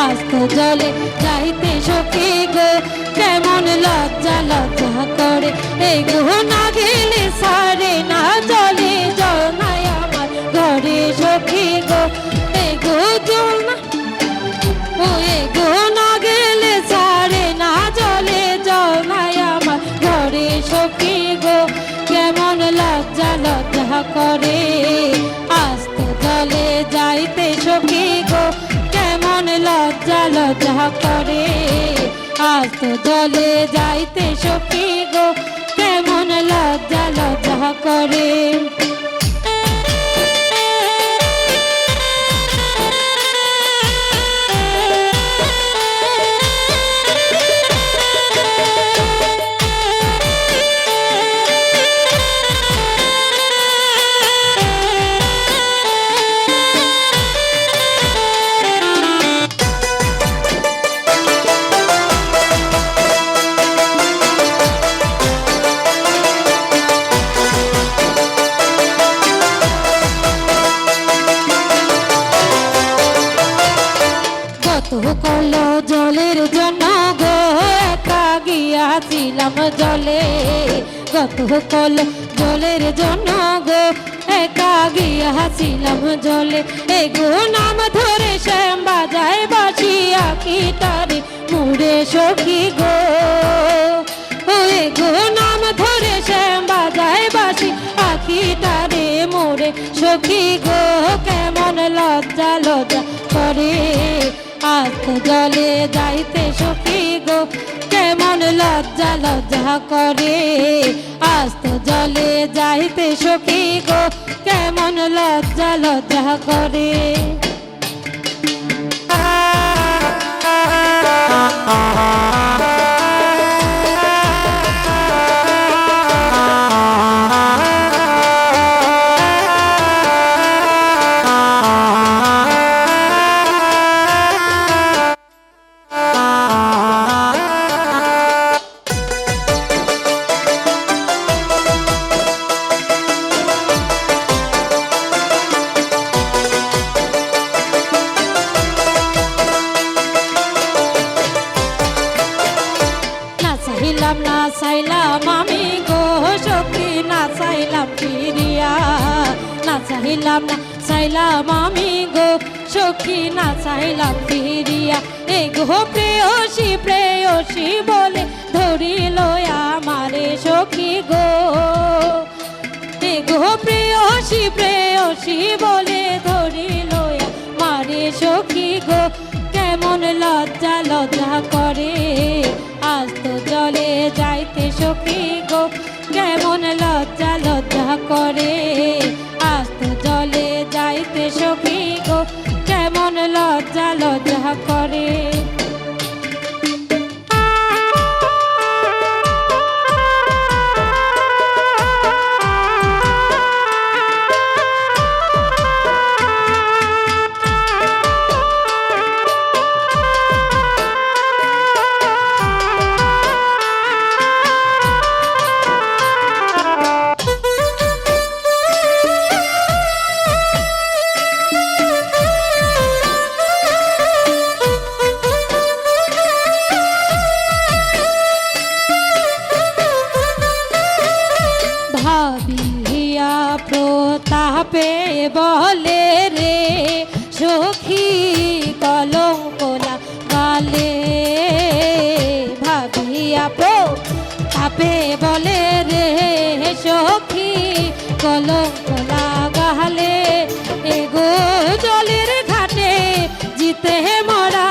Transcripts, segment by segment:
আস্ত জলে যাইতে সখী গো কেমন লজ্জা লজ্জা করে এই গো না গেলে সারে না জলে জল নাই আমার ঘরে সখী গো এই গো জল না ও এই গো না গেলে সারে না জলে জল নাই আমার ঘরে সখী গো কেমন লজ্জা লজ্জা করে আস্ত জলে যাইতে সখী গো কেমন লজ্জা লজ্জা করে আস্ত জলে যাইতে সখী গো কেমন লজ্জা লজ্জা করে কল জলের জন্য গো একা গিয়াছিলাম জলে কত কল জলের জন্য গো একা গিয়াছিলাম জলে এ গো নাম ধরে শ্যাম বাজায় বাসিয়া কি তারে মুড়ে সখী গো এ গো নাম ধরে শ্যাম বাজায় বাসি আখি তারে মুড়ে সখী গো কেমন লজ্জা লজ্জা করে আস্ত জলে যাইতে সখী গো কেমন লজ্জা লজ্জা করে আস্ত জলে যাইতে সখী গো কেমন লজ্জা লজ্জা করে না চাইলাম আমি গো সখী না চাইলাম ফিরিয়া না চাইলাম না চাইলাম আমি গো সখী না চাইলাম ফিরিয়া এ গো প্রেয়সী প্রেয়সী বলে ধরিল আমারে সখী গো এ গো প্রেয়সী প্রেয়সী বলে ধরিল আমারে সখী গো কেমন লজ্জা লজ্জা করে আস্ত জলে যাইতে সখী গো কেমন লজ্জা লজ্জা করে আস্ত জলে যাইতে সখী গো কেমন লজ্জা লজ্জা করে ভাবিয়া প্রতাপে বলে রে সখী কলঙ্ক লাগালে ভাবিয়া প্রতাপে বলে রে সখী কলঙ্ক লাগালে এগো জলের ঘাটে জিতে মরা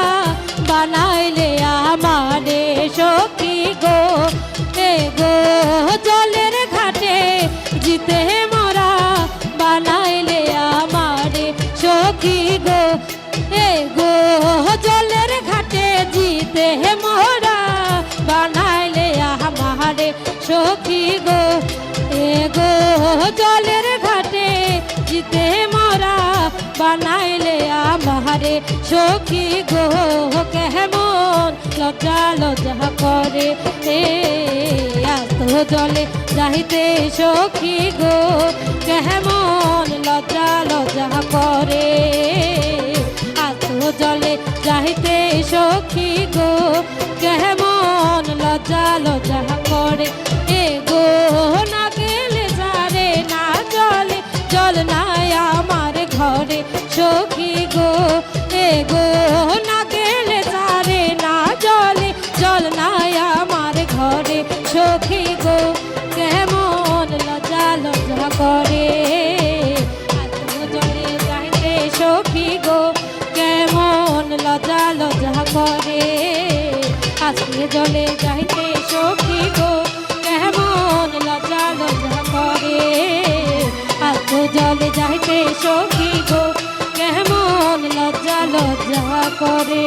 বানাইলে আমারে সখী গো এগো জলের ঘাটে জিতে মরা বানাইলে আমারে সখী গো এগো জলের ঘাটে জিতে মরা বানাইলে আমারে সখী গো এগো জলের ঘাটে জিতে মরা বানাইলে আমারে সখী গো কেমন লজ্জা লজ্জা করে আস্ত জলে যাইতে সখী গো কেমন লজ্জা লজ্জা করে আস্ত জলে যাইতে সখী গো কেমন লজ্জা লজ্জা করে এ গো না গেলে যারে না জলে জল নাই আমার ঘরে সখী গো এ গো না গেলে যারে না জলে জল নাই আমার ঘরে সখী গো কেমন লজ্জা লজ্জা করে জলে যাইতে সখী গো কেমন লজ্জা লজ্জা করে আজকে জলে যাইতে সখী গো কেমন লজ্জা লজ্জা করে আজকে জলে যাইতে সখী গো কেমন লজ্জা লজ্জা করে।